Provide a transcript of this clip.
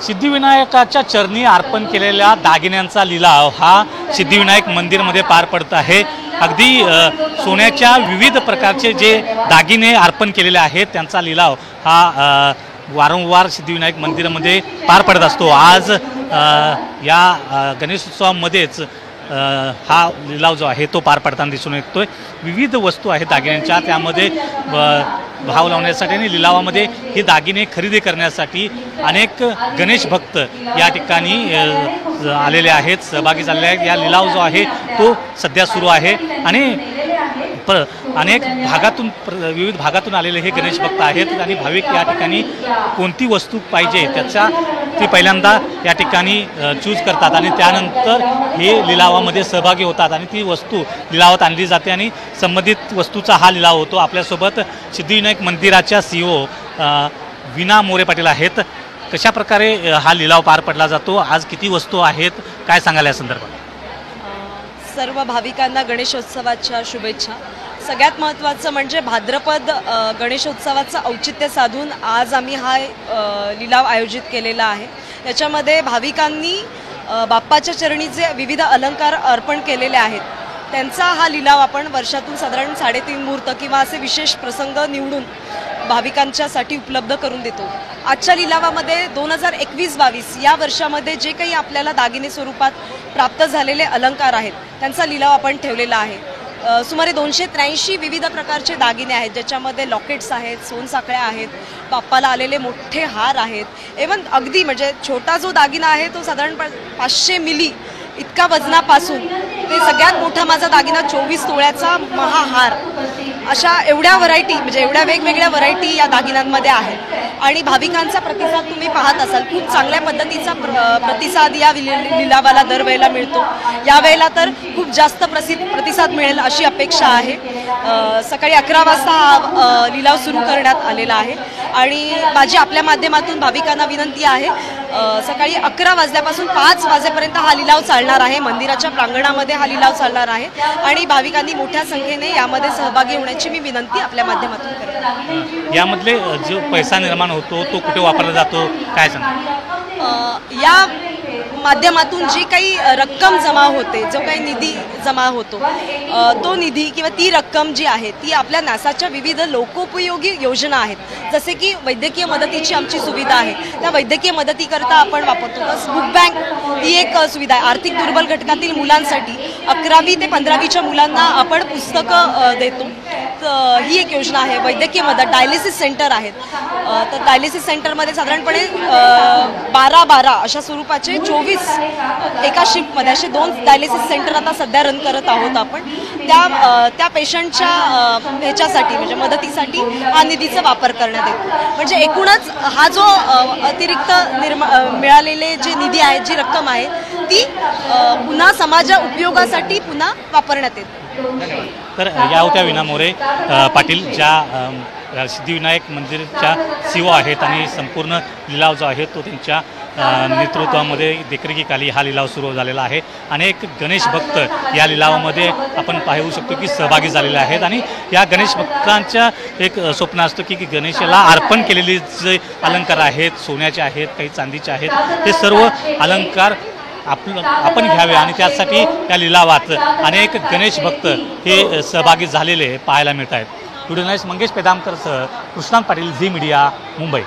सिद्धिविनायकाच्या चरणी अर्पण केलेल्या दागिन्यांचा लिलाव हा सिद्धिविनायक मंदिरमध्ये पार पडत आहे। अगदी सोन्याच्या विविध प्रकारचे जे दागिने अर्पण केलेले आहेत त्यांचा लिलाव हा वारंवार सिद्धिविनायक मंदिरामध्ये पार पडत असतो। आज या गणेशोत्सवामध्येच हा लिलाव जो आहे तो पार पडताना दिसून येतोय। विविध वस्तू आहेत दागिन्यांच्या, त्यामध्ये भाव लावण्यासाठी आणि लिलावामध्ये हे दागिने खरेदी करण्यासाठी अनेक गणेश भक्त या ठिकाणी आलेले आहेत, सहभागी झालेले आहेत। या लिलाव जो आहे तो सध्या सुरू आहे आणि अनेक भागातून विविध भागातून आलेले हे गणेश भक्त आहेत आणि भाविक या ठिकाणी कोणती वस्तू पाहिजे त्याचा ते पहिल्यांदा या ठिकाणी चूज करतात आणि त्यानंतर हे लिलावामध्ये सहभागी होतात आणि ती वस्तू लिलावात आणली जाते आणि संबंधित वस्तूचा हा लिलाव होतो। आपल्यासोबत सिद्धिविनायक मंदिराच्या CEO वीणा मोरे पाटील आहेत। कशा प्रकारे हा लिलाव पार पडला जातो, आज किती वस्तू आहेत, काय सांगाल या संदर्भात? सर्व भाविकांना गणेशोत्सवाच्या शुभेच्छा। सगळ्यात महत्त्वाचं म्हणजे भाद्रपद गणेशोत्सवाचं औचित्य साधून आज आम्ही हा लिलाव आयोजित केलेला आहे। याच्यामध्ये भाविकांनी बाप्पाच्या चरणी जे विविध अलंकार अर्पण केलेले आहेत त्यांचा हा लिलाव आपण वर्षातून साधारण 3.5 मुहूर्त किंवा असे विशेष प्रसंग निवडून भाविकांच्यासाठी उपलब्ध करून देतो। आजच्या लिलावामध्ये 2021-22 या वर्षामध्ये जे काही आपल्याला दागिने स्वरूपात प्राप्त झालेले अलंकार आहेत त्यांचा लिलाव आपण ठेवलेला आहे। सुमारे 283 विविध प्रकारचे दागिने आहेत, ज्याच्यामध्ये लॉकेट्स आहेत, सोनसाखळ्या आहेत, बाप्पाला आलेले मोठे हार आहेत। इव्हन अगदी म्हणजे छोटा जो दागिना आहे तो साधारण 500 मिली इतका वजनापासून ते सगळ्यात मोठा माझा दागिना 24 तोळ्याचा महाहार, अशा एवढ्या व्हरायटी म्हणजे एवढ्या वेगवेगळ्या व्हरायटी या दागिन्यांमध्ये आहेत आणि भाविकांचा प्रतिसाद तुम्ही पाहत असाल। खूप चांगल्या पद्धतीचा प्रतिसाद या लिलावाला दरवेळेला मिळतो। यावेळेला तर खूप जास्त प्रतिसाद मिळेल अशी अपेक्षा आहे। सकाळी 11 वाजता हा लिलाव सुरू करण्यात आलेला आहे आणि माझी आपल्या माध्यमातून भाविकांना विनंती आहे, सकाळी 11 वाजल्यापासून 5 वाजेपर्यंत हा लिलाव चालणार आहे। मंदिराच्या प्रांगणामध्ये हा लिलाव चालणार आहे आणि भाविकांनी मोठ्या संख्येने यामध्ये सहभागी होण्याची मी विनंती आपल्या माध्यमातून करते। यामधले जो पैसा निर्माण होतो तो कुठे वापरला जातो, काय सांगा? या माध्यमातून जी काही रक्कम जमा होते, जो काही निधी जमा होतो, तो निधी किंवा ती रक्कम जी आहे ती आपल्या नासाच्या विविध लोकोपयोगी योजना आहेत, जसे की वैद्यकीय मदतीची आमची सुविधा आहे, त्या वैद्यकीय मदतीकरता आपण वापरतो। तस बुक बँक ही एक सुविधा आहे। आर्थिक दुर्बल घटकातील मुलांसाठी 11वी ते 15वीच्या मुलांना आपण पुस्तकं देतो, ही एक योजना आहे। वैद्यकीय मदत, डायलिसिस सेंटर आहेत, तर डायलिसिस सेंटरमध्ये साधारणपणे 12-12 अशा स्वरूपाचे 24 एका शिफ्टमध्ये असे 2 डायलिसिस सेंटर आता सध्या रन करत आहोत आपण। त्या पेशंटच्या ह्याच्यासाठी म्हणजे मदतीसाठी हा निधीचा वापर करण्यात येतो। म्हणजे एकूणच हा जो अतिरिक्त मिळालेले जे निधी आहे, जी रक्कम आहे ती पुन्हा समाजा उपयोगासाठी पुन्हा वापरण्यात येते। तर या होत्या वीणा मोरे पाटील, ज्या सिद्धिविनायक मंदिरच्या CEO आहेत आणि संपूर्ण लिलाव जो आहे तो त्यांच्या नेतृत्वामध्ये देखरेखीखाली हा लिलाव सुरू झालेला आहे। अनेक गणेश भक्त या लिलावामध्ये आपण पाहू शकतो की सहभागी झालेले आहेत आणि या गणेश भक्तांच्या एक स्वप्न असतं की गणेशाला अर्पण केलेले जे अलंकार आहेत, सोन्याचे आहेत, काही चांदीचे आहेत, हे सर्व अलंकार आपण घ्यावे आणि त्यासाठी या लिलावात अनेक गणेश भक्त हे सहभागी झालेले पाहायला मिळत आहेत। व्हिडिओ जर्नलिस्ट मंगेश पेदामकरसह कृष्णांत पाटील, झी मीडिया, मुंबई।